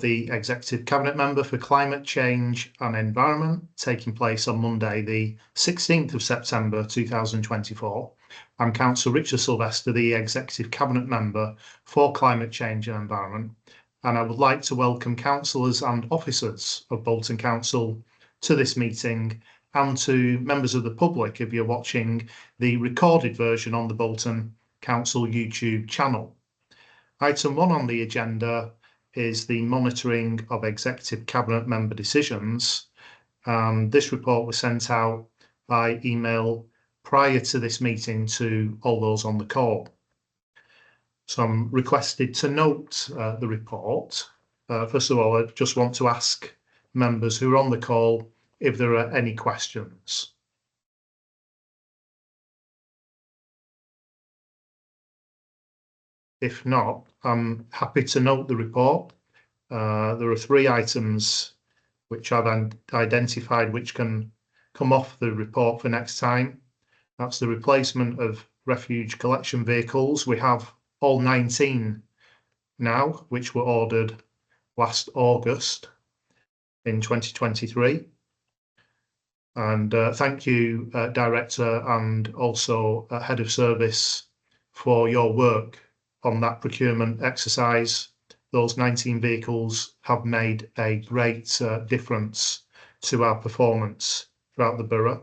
the Executive Cabinet Member for Climate Change and Environment, taking place on Monday, the 16th of September 2024. I'm Councillor Richard Sylvester, the Executive Cabinet Member for Climate Change and Environment, and I would like to welcome councillors and officers of Bolton Council to this meeting, and to members of the public if you're watching the recorded version on the Bolton Council YouTube channel. Item 1 on the agenda is the monitoring of Executive Cabinet Member decisions. This report was sent out by email prior to this meeting to all those on the call. So I'm requested to note the report. First of all, I just want to ask members who are on the call if there are any questions. If not, I'm happy to note the report. There are 3 items which I've identified which can come off the report for next time. That's the replacement of refuge collection vehicles. We have all 19 now, which were ordered last August in 2023. And thank you, Director, and also Head of Service, for your work on that procurement exercise. Those 19 vehicles have made a great difference to our performance throughout the borough.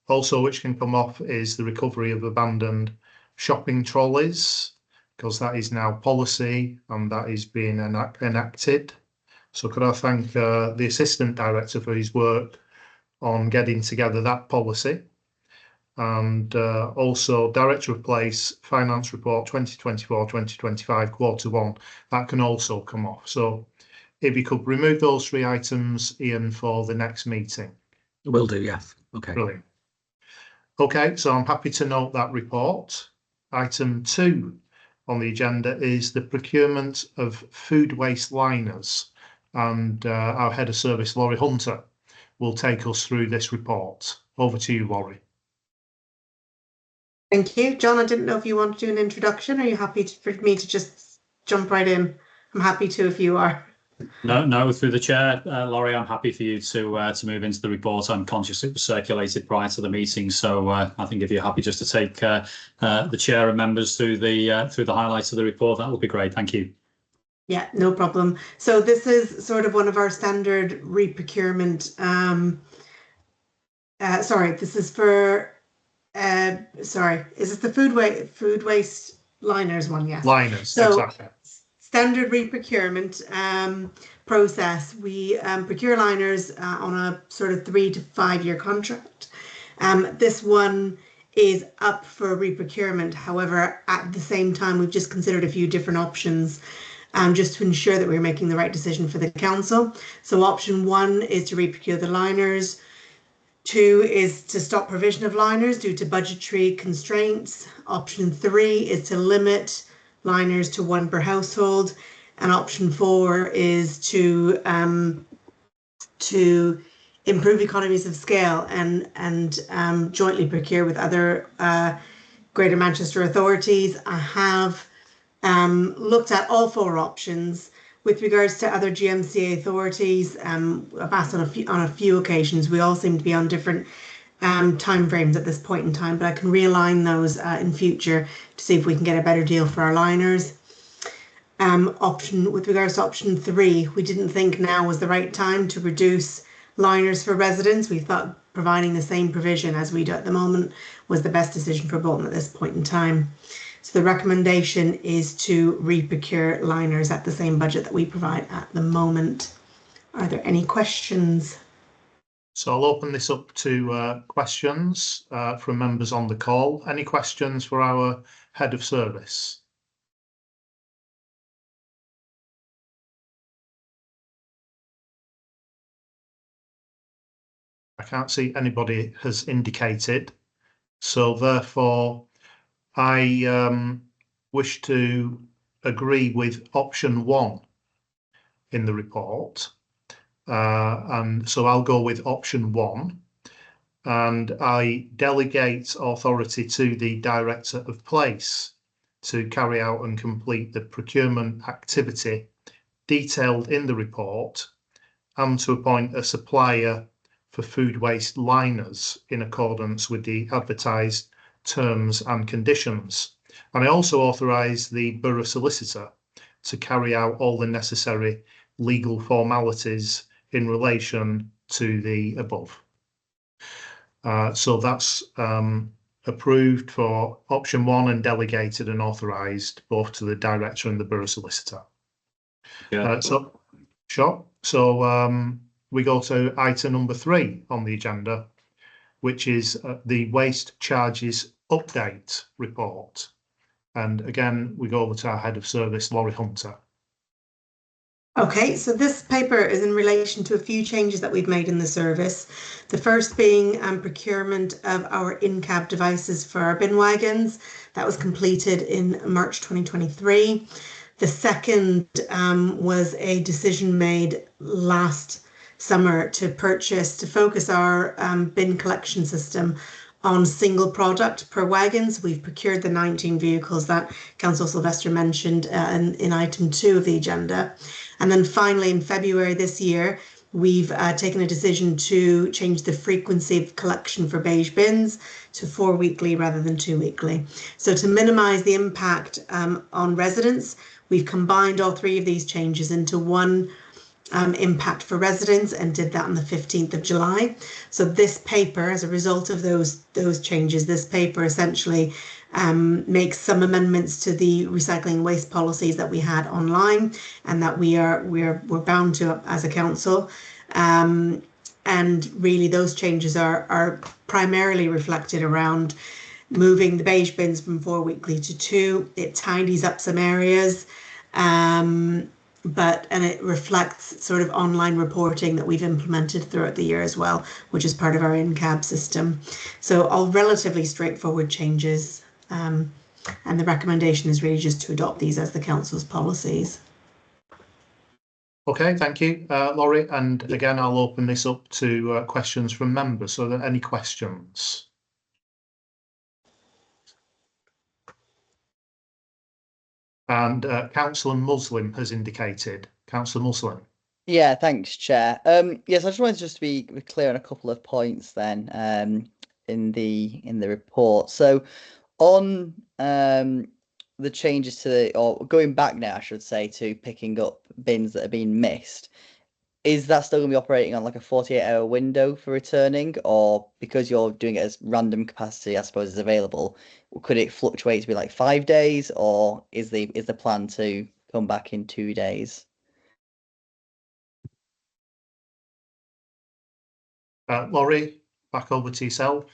Also, which can come off is the recovery of abandoned shopping trolleys, because that is now policy and that is being enacted. So could I thank the Assistant Director for his work on getting together that policy. And also Director of Place Finance Report 2024-2025 Quarter 1, that can also come off. So if you could remove those 3 items, Ian, for the next meeting. Will do, yes. Okay. Brilliant. Okay, so I'm happy to note that report. Item 2 on the agenda is the procurement of food waste liners, and our Head of Service, Laurie Hunter, will take us through this report. Over to you, Laurie. Thank you. John, I didn't know if you want to do an introduction. Are you happy for me to just jump right in? I'm happy to if you are. No, through the chair, Laurie, I'm happy for you to move into the report. I'm conscious it was circulated prior to the meeting, so I think if you're happy just to take the chair and members through the highlights of the report, that would be great. Thank you. Yeah, no problem. So this is sort of one of our standard re-procurement. Sorry, this is for. Sorry, is it the food waste liners one? Yes. Liners, so, exactly. Standard re-procurement process. We procure liners on a sort of 3 to 5 year contract. This one is up for re-procurement. However, at the same time, we've just considered a few different options just to ensure that we're making the right decision for the council. So option 1 is to re-procure the liners. 2 is to stop provision of liners due to budgetary constraints. Option 3 is to limit liners to 1 per household, and option 4 is to improve economies of scale and jointly procure with other Greater Manchester authorities. I have looked at all 4 options. With regards to other GMCA authorities, I've asked on a few occasions. We all seem to be on different timeframes at this point in time, but I can realign those in future to see if we can get a better deal for our liners. With regards to option 3, we didn't think now was the right time to reduce liners for residents. We thought providing the same provision as we do at the moment was the best decision for Bolton at this point in time. So the recommendation is to re-procure liners at the same budget that we provide at the moment. Are there any questions? So I'll open this up to questions from members on the call. Any questions for our Head of Service? I can't see anybody has indicated, so therefore I wish to agree with option 1 in the report. And so I'll go with option 1, and I delegate authority to the Director of Place to carry out and complete the procurement activity detailed in the report, and to appoint a supplier for food waste liners in accordance with the advertised terms and conditions. And I also authorise the Borough Solicitor to carry out all the necessary legal formalities in relation to the above. So that's approved for option 1 and delegated and authorised both to the Director and the Borough Solicitor. Yeah. So we go to item number 3 on the agenda, which is the waste charges update report. And again, we go over to our head of service, Laurie Hunter. Okay, so this paper is in relation to a few changes that we've made in the service. The first being procurement of our in-cab devices for our bin wagons. That was completed in March 2023. The second was a decision made last summer to focus our bin collection system on single product per wagons. We've procured the 19 vehicles that Councillor Sylvester mentioned in item 2 of the agenda. And then finally, in February this year, we've taken a decision to change the frequency of collection for beige bins to 4 weekly rather than 2 weekly. So to minimise the impact on residents, we've combined all 3 of these changes into one impact for residents and did that on the 15th of July. So this paper, as a result of those changes, this paper essentially makes some amendments to the recycling and waste policies that we had online and that we're bound to as a council. And really those changes are primarily reflected around moving the beige bins from 4 weekly to 2. It tidies up some areas. And it reflects sort of online reporting that we've implemented throughout the year as well, which is part of our in-cab system. So all relatively straightforward changes. And the recommendation is really just to adopt these as the council's policies. Okay, thank you, Laurie. And again, I'll open this up to questions from members. So are there any questions? And Councillor Muslim has indicated. Councillor Muslim. Yeah, thanks, Chair. Yes, I just wanted to be clear on a couple of points then in the report. So on the changes to or going back now, I should say, to picking up bins that have been missed, is that still going to be operating on like a 48-hour window for returning, or because you're doing it as random capacity, I suppose, is available, could it fluctuate to be like 5 days, or is the plan to come back in 2 days? Laurie, back over to yourself.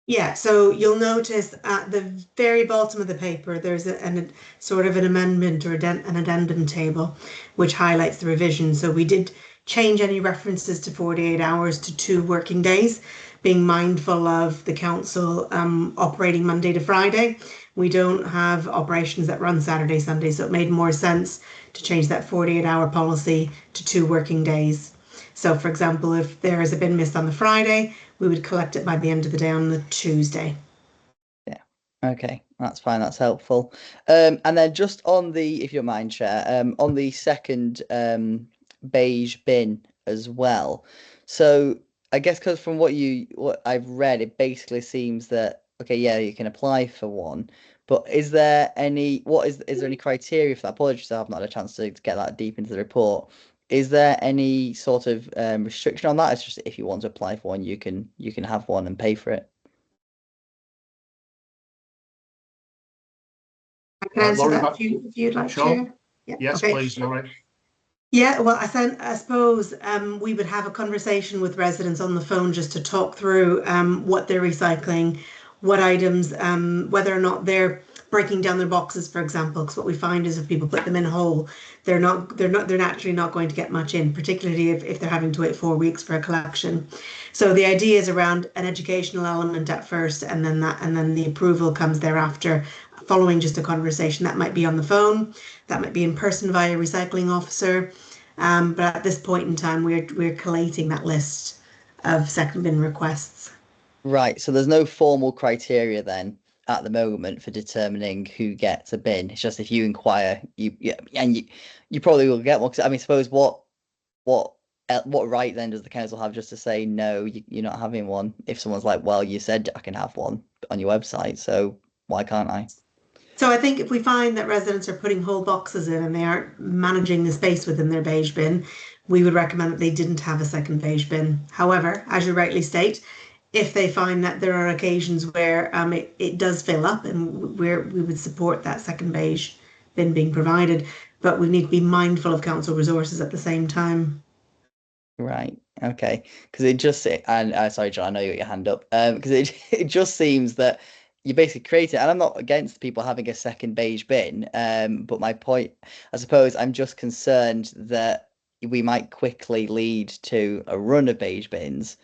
Yeah, so you'll notice at the very bottom of the paper, there's a sort of an amendment or an addendum table, which highlights the revision. So we did change any references to 48 hours to 2 working days, being mindful of the council operating Monday to Friday. We don't have operations that run Saturday, Sunday, so it made more sense to change that 48-hour policy to 2 working days. So, for example, if there is a bin missed on the Friday, we would collect it by the end of the day on the Tuesday. Yeah, okay, that's fine, that's helpful. And then just on the, if you don't mind, Chair, on the second beige bin as well. So I guess because from what I've read, it basically seems that, okay, yeah, you can apply for one, but is there any, is there any criteria for that? Apologies, I have not had a chance to get that deep into the report. Is there any sort of restriction on that? It's just if you want to apply for one, you can have one and pay for it. I can answer that if you'd like to. Yeah, yes, okay. Please, Laurie. Yeah, well, I suppose we would have a conversation with residents on the phone just to talk through what they're recycling, what items, whether or not they're breaking down their boxes, for example, because what we find is if people put them in whole, they're naturally not going to get much in, particularly if they're having to wait 4 weeks for a collection. So the idea is around an educational element at first, and then the approval comes thereafter, following just a conversation. That might be on the phone, that might be in person via a recycling officer. But at this point in time, we're collating that list of second bin requests. Right. So there's no formal criteria then at the moment for determining who gets a bin. It's just if you inquire, you probably will get one. 'Cause, I mean, suppose what right then does the council have just to say no, you're not having one? If someone's like, well, you said I can have one on your website, so why can't I? So I think if we find that residents are putting whole boxes in and they aren't managing the space within their beige bin, we would recommend that they didn't have a second beige bin. However, as you rightly state, if they find that there are occasions where it does fill up, and we would support that second beige bin being provided, but we need to be mindful of council resources at the same time. Right. Okay. Because it just and sorry, John, I know you got your hand up. Because it just seems that you basically create it, and I'm not against people having a second beige bin. But my point, I suppose, I'm just concerned that we might quickly lead to a run of beige bins,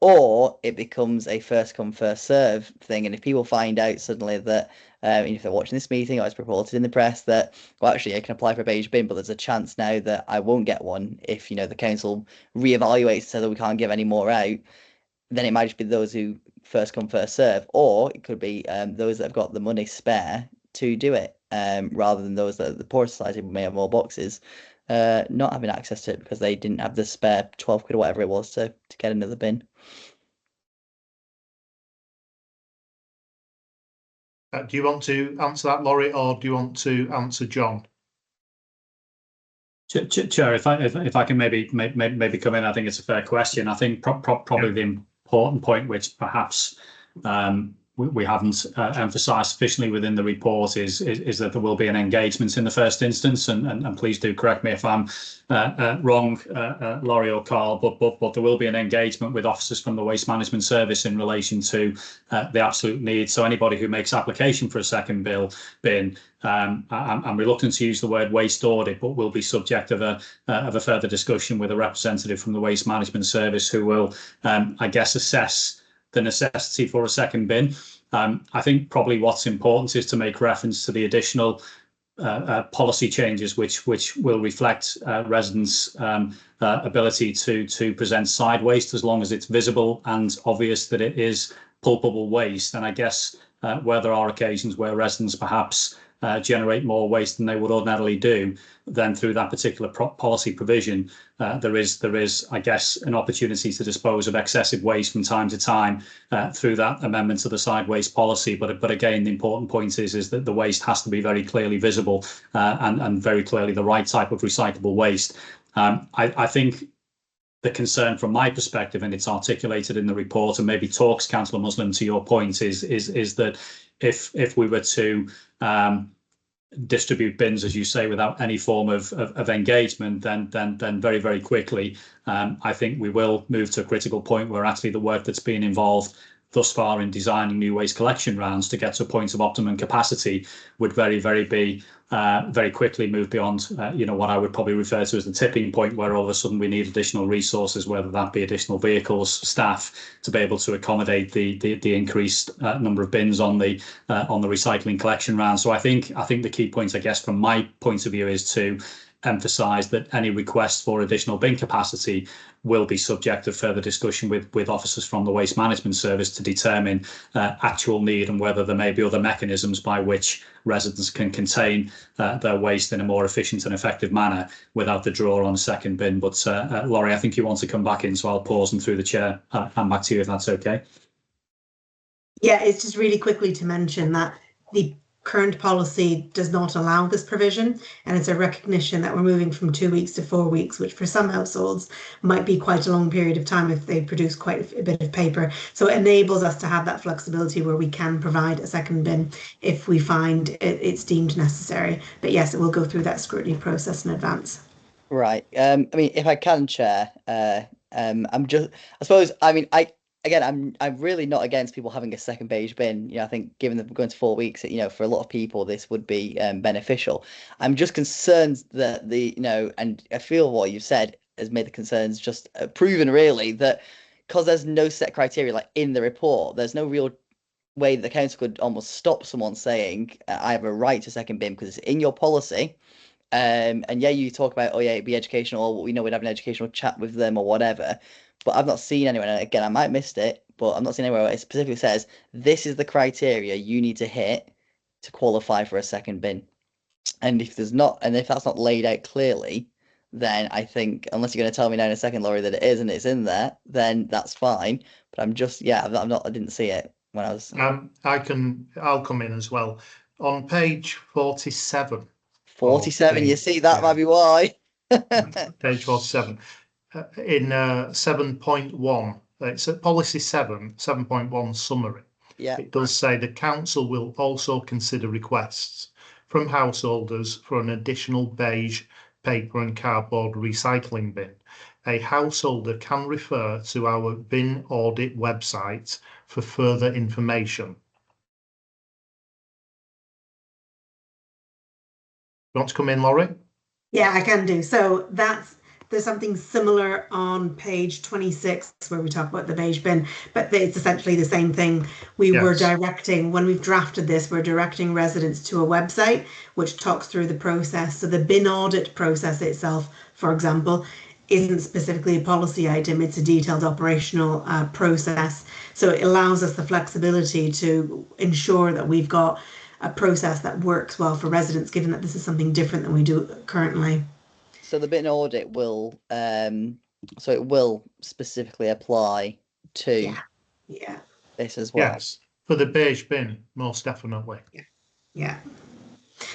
or it becomes a first come first serve thing. And if people find out suddenly that, if they're watching this meeting or it's reported in the press that, well, actually I can apply for a beige bin, but there's a chance now that I won't get one if the council reevaluates so that we can't give any more out, then it might just be those who first come first serve, or it could be those that have got the money spare to do it, rather than those that the poor society may have more boxes. Not having access to it because they didn't have the spare 12 quid or whatever it was to get another bin. Do you want to answer that, Laurie, or do you want to answer John? Chair, if I can maybe come in, I think it's a fair question. I think probably the important point, which perhaps we haven't emphasised sufficiently within the report, is that there will be an engagement in the first instance, and please do correct me if I'm wrong, Laurie or Carl, but there will be an engagement with officers from the Waste Management Service in relation to the absolute need. So anybody who makes application for a second bin, I'm reluctant to use the word waste audit, but will be subject of a further discussion with a representative from the Waste Management Service who will, I guess, assess the necessity for a second bin. I think probably what's important is to make reference to the additional policy changes which will reflect residents' ability to present side waste as long as it's visible and obvious that it is pulpable waste. And I guess where there are occasions where residents perhaps generate more waste than they would ordinarily do, then through that particular policy provision, there is, I guess, an opportunity to dispose of excessive waste from time to time through that amendment to the side waste policy. But again, the important point is that the waste has to be very clearly visible and very clearly the right type of recyclable waste. I think the concern from my perspective, and it's articulated in the report, and maybe talks, Councillor Muslim, to your point, is that if we were to distribute bins, as you say, without any form of engagement, then very, very quickly, I think we will move to a critical point where actually the work that's been involved thus far in designing new waste collection rounds to get to a point of optimum capacity would very quickly move beyond what I would probably refer to as the tipping point, where all of a sudden we need additional resources, whether that be additional vehicles, staff, to be able to accommodate the increased number of bins on the recycling collection round. So I think the key point, I guess, from my point of view, is to emphasise that any request for additional bin capacity will be subject to further discussion with officers from the Waste Management Service to determine actual need and whether there may be other mechanisms by which residents can contain their waste in a more efficient and effective manner without the draw on a second bin. But Laurie, I think you want to come back in, so I'll pause and through the chair hand back to you if that's okay. Yeah, it's just really quickly to mention that the current policy does not allow this provision, and it's a recognition that we're moving from 2 weeks to 4 weeks, which for some households might be quite a long period of time if they produce quite a bit of paper. So it enables us to have that flexibility where we can provide a second bin if we find it's deemed necessary. But yes, it will go through that scrutiny process in advance. Right. I mean, if I can, Chair, I'm just, I suppose, I mean, I'm really not against people having a second beige bin. I think given that we're going to 4 weeks, for a lot of people, this would be beneficial. I'm just concerned that and I feel what you've said has made the concerns just proven really that because there's no set criteria like in the report, there's no real way that the council could almost stop someone saying I have a right to second bin because it's in your policy. And yeah, you talk about, oh yeah, it'd be educational, or we'd have an educational chat with them or whatever. But I've not seen anyone, and again, I might have missed it, but I'm not seeing anywhere where it specifically says this is the criteria you need to hit to qualify for a second bin. And if there's not, and if that's not laid out clearly, then I think, unless you're going to tell me now in a second, Laurie, that it is and it's in there, then that's fine. But I'm just, yeah, I didn't see it when I was. I'll come in as well. On page 47. 47, you see, that might be why. Page 47. In 7.1, it's at policy 7.1 summary. Yeah. It does say the council will also consider requests from householders for an additional beige paper and cardboard recycling bin. A householder can refer to our bin audit website for further information. You want to come in, Laurie? Yeah, I can do. So there's something similar on page 26 where we talk about the beige bin, but it's essentially the same thing. Were directing, when we've drafted this, we're directing residents to a website which talks through the process. So the bin audit process itself, for example, isn't specifically a policy item, it's a detailed operational process. So it allows us the flexibility to ensure that we've got a process that works well for residents, given that this is something different than we do currently. So the bin audit will, so it will specifically apply to this as well. Yes, for the beige bin, most definitely. Yeah.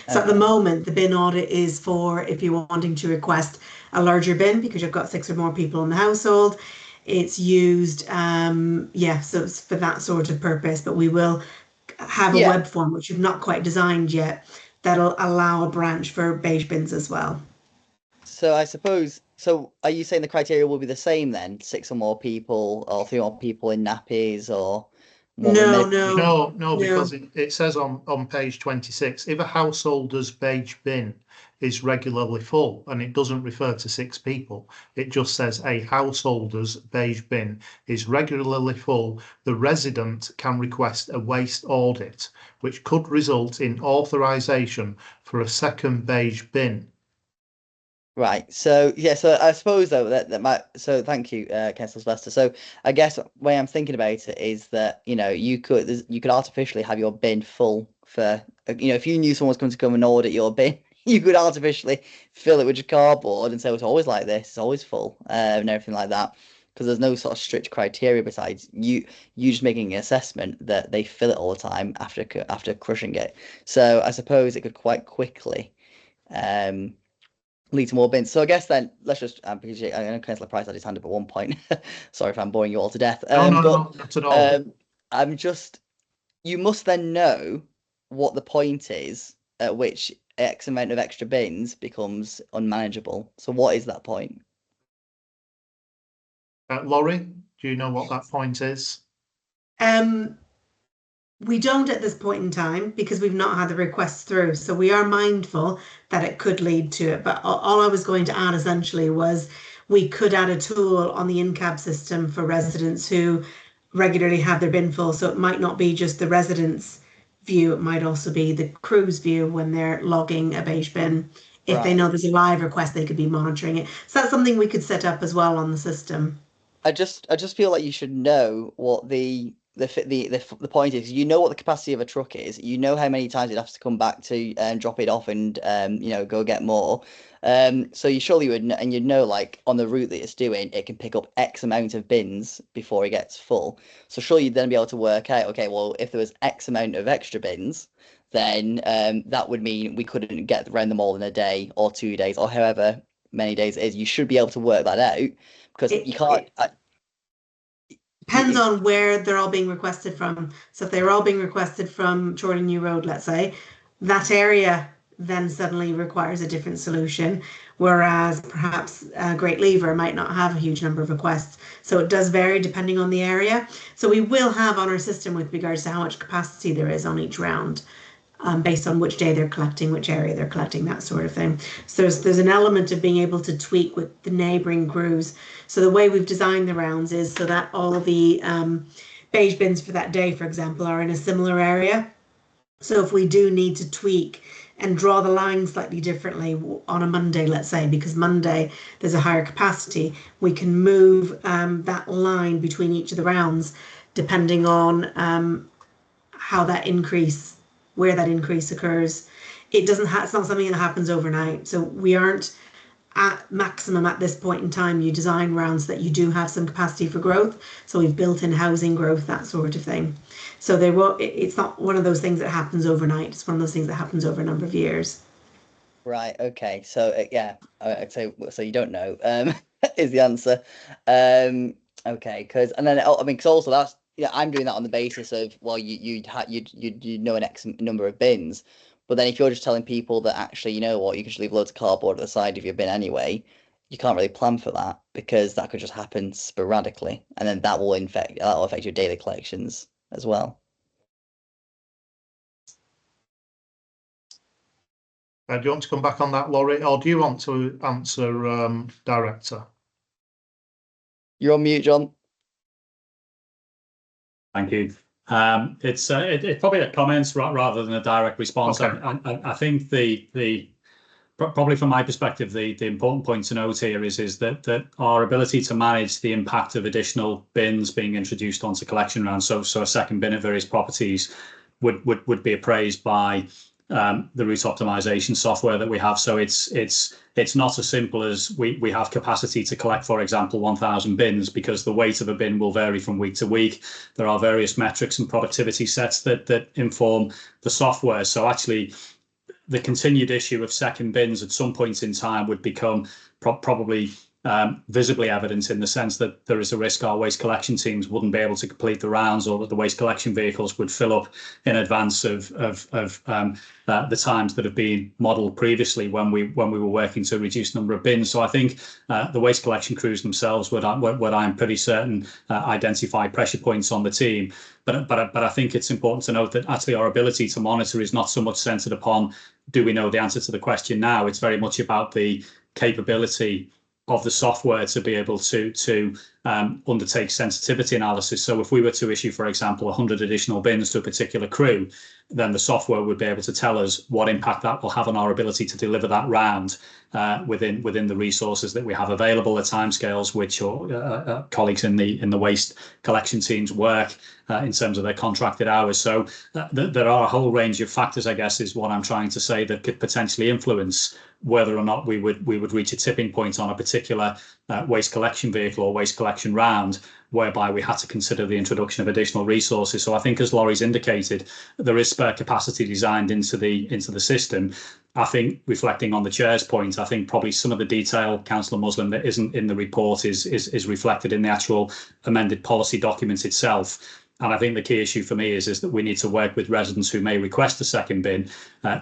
So at the moment, the bin audit is for if you're wanting to request a larger bin because you've got 6 or more people in the household. It's used, so it's for that sort of purpose. But we will have a web form which we've not quite designed yet that'll allow a branch for beige bins as well. So I suppose, so are you saying the criteria will be the same then? 6 or more people or 3 more people in nappies or? No, because it says on page 26, if a householder's beige bin is regularly full, and it doesn't refer to 6 people, it just says a householder's beige bin is regularly full, the resident can request a waste audit, which could result in authorisation for a second beige bin. Right. So so I suppose though that might. So thank you, Councillor Sylvester. So I guess the way I'm thinking about it is that you could artificially have your bin full for if you knew someone was going to come and audit your bin, you could artificially fill it with your cardboard and say it's always like this, it's always full, and everything like that. Because there's no sort of strict criteria besides you just making an assessment that they fill it all the time after crushing it. So I suppose it could quite quickly lead to more bins. So I guess then let's just because I know Councillor Price had his hand up at one point. Sorry if I'm boring you all to death. No, not at all. You must then know what the point is at which X amount of extra bins becomes unmanageable. So what is that point? Laurie, do you know what that point is? We don't at this point in time because we've not had the requests through. So we are mindful that it could lead to it. But all I was going to add essentially was we could add a tool on the in-cab system for residents who regularly have their bin full. So it might not be just the residents' view. It might also be the crew's view when they're logging a beige bin. If they know there's a live request, they could be monitoring it. So that's something we could set up as well on the system. I just feel like you should know what the point is. You know what the capacity of a truck is. You know how many times it has to come back to drop it off and go get more. So you surely would, and you'd know like on the route that it's doing, it can pick up X amount of bins before it gets full. So surely you'd then be able to work out, okay, well if there was X amount of extra bins, then that would mean we couldn't get around them all in a day or 2 days or however many days it is. You should be able to work that out because you can't. Depends on where they're all being requested from. So if they're all being requested from Chorley New Road, let's say, that area then suddenly requires a different solution, whereas perhaps Great Lever might not have a huge number of requests. So it does vary depending on the area. So we will have on our system with regards to how much capacity there is on each round, based on which day they're collecting, which area they're collecting, that sort of thing. So there's an element of being able to tweak with the neighbouring crews. So the way we've designed the rounds is so that all the beige bins for that day, for example, are in a similar area. So if we do need to tweak and draw the line slightly differently on a Monday, let's say, because Monday there's a higher capacity, we can move that line between each of the rounds depending on how that increase, where that increase occurs. It's not something that happens overnight. So we aren't at maximum at this point in time. You design rounds that you do have some capacity for growth. So we've built in housing growth, that sort of thing. So it's not one of those things that happens overnight. It's one of those things that happens over a number of years. Right. Okay. So yeah, so you don't know is the answer. Okay. Because also that's I'm doing that on the basis of, well, you'd know an X number of bins, but then if you're just telling people that actually, you know what, you can just leave loads of cardboard at the side of your bin anyway, you can't really plan for that, because that could just happen sporadically, and then that will affect your daily collections as well. Do you want to come back on that, Laurie, or do you want to answer, Director? You're on mute, John. Thank you. It's probably a comment rather than a direct response. Okay. I think probably from my perspective, the important point to note here is that our ability to manage the impact of additional bins being introduced onto collection rounds, so a second bin at various properties, would be appraised by the route optimization software that we have. So it's not as simple as we have capacity to collect, for example, 1,000 bins, because the weight of a bin will vary from week to week. There are various metrics and productivity sets that inform the software. So actually, the continued issue of second bins at some point in time would become probably visibly evident, in the sense that there is a risk our waste collection teams wouldn't be able to complete the rounds, or that the waste collection vehicles would fill up in advance of the times that have been modelled previously when we were working to reduce number of bins. So I think the waste collection crews themselves would I'm pretty certain identify pressure points on the team. But I think it's important to note that actually our ability to monitor is not so much centred upon, do we know the answer to the question now? It's very much about the capability of the software to be able to undertake sensitivity analysis. So if we were to issue, for example, 100 additional bins to a particular crew, then the software would be able to tell us what impact that will have on our ability to deliver that round within the resources that we have available, the timescales which colleagues in the waste collection teams work in terms of their contracted hours. So there are a whole range of factors, I guess, is what I'm trying to say, that could potentially influence whether or not we would reach a tipping point on a particular waste collection vehicle or waste collection round, whereby we had to consider the introduction of additional resources. So I think, as Laurie's indicated, there is spare capacity designed into the system. I think, reflecting on the chair's point, I think probably some of the detail, Councillor Muslim, that isn't in the report is reflected in the actual amended policy document itself. And I think the key issue for me is that we need to work with residents who may request a second bin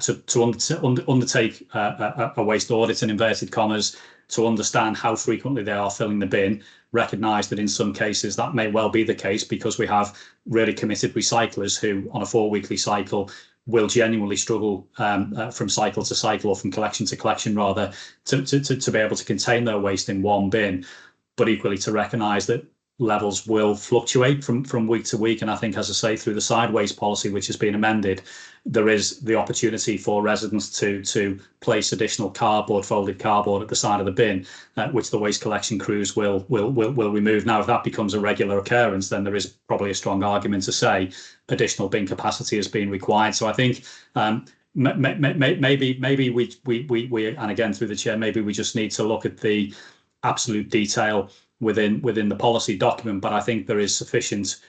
to undertake a waste audit, in inverted commas, to understand how frequently they are filling the bin, recognise that in some cases that may well be the case, because we have really committed recyclers who, on a 4-weekly cycle, will genuinely struggle from cycle to cycle, or from collection to collection rather, to be able to contain their waste in one bin, but equally to recognise that levels will fluctuate from week to week. And I think, as I say, through the sideways policy, which has been amended, there is the opportunity for residents to place additional folded cardboard at the side of the bin, which the waste collection crews will remove. Now, if that becomes a regular occurrence, then there is probably a strong argument to say additional bin capacity has been required. So I think maybe we and again through the chair, maybe we just need to look at the absolute detail within the policy document. But I think there is sufficient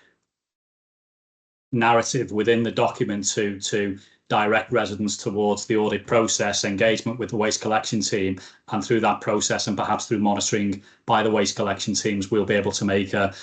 narrative within the document to direct residents towards the audit process, engagement with the waste collection team, and through that process, and perhaps through monitoring by the waste collection teams, we'll be able to make a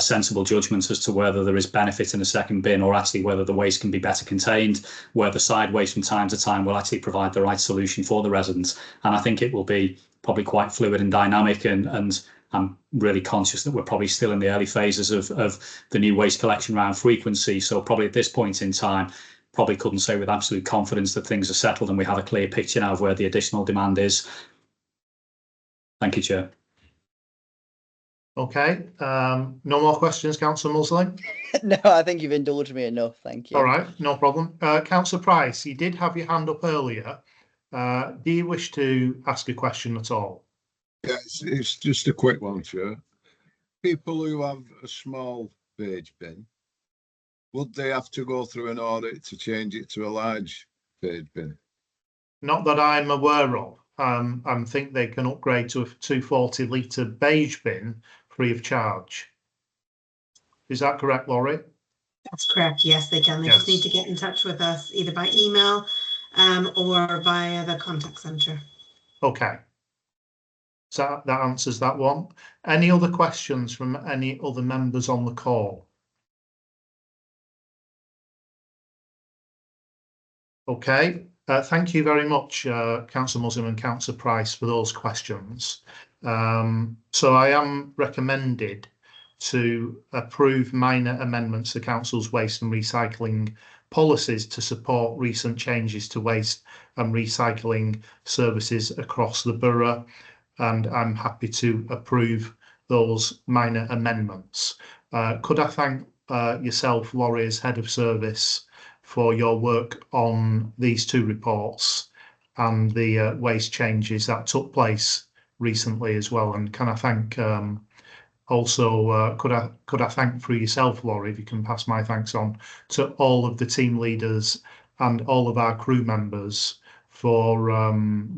sensible judgment as to whether there is benefit in a second bin, or actually whether the waste can be better contained, where the side waste from time to time will actually provide the right solution for the residents. And I think it will be probably quite fluid and dynamic, and I'm really conscious that we're probably still in the early phases of the new waste collection round frequency. So probably at this point in time, probably couldn't say with absolute confidence that things are settled and we have a clear picture now of where the additional demand is. Thank you, Chair. Okay. No more questions, Councillor Muslim? No, I think you've indulged me enough. Thank you. All right, no problem. Councillor Price, you did have your hand up earlier. Do you wish to ask a question at all? Yeah, it's just a quick one, Chair. People who have a small beige bin, would they have to go through an audit to change it to a large beige bin? Not that I'm aware of. I think they can upgrade to a 240-litre beige bin free of charge. Is that correct, Laurie? That's correct. Yes, they can. They just need Yes. to get in touch with us either by email or via the contact centre. Okay. So that answers that one. Any other questions from any other members on the call? Okay. Thank you very much, Councillor Muslim and Councillor Price, for those questions. So I am recommended to approve minor amendments to Council's waste and recycling policies to support recent changes to waste and recycling services across the borough, and I'm happy to approve those minor amendments. Could I thank yourself, Laurie, as Head of Service, for your work on these two reports and the waste changes that took place recently as well? And can I thank also, could I thank for yourself, Laurie, if you can pass my thanks on to all of the team leaders and all of our crew members for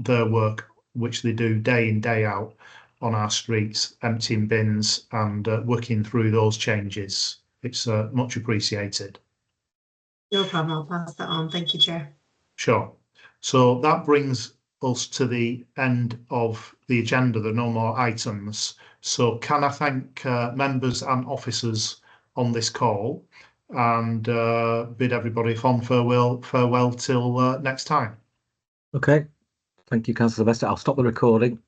their work, which they do day in, day out on our streets, emptying bins and working through those changes. It's much appreciated. No problem. I'll pass that on. Thank you, Chair. Sure. So that brings us to the end of the agenda. There are no more items. So can I thank members and officers on this call and bid everybody fond farewell till next time. Okay. Thank you, Councillor Sylvester. I'll stop the recording.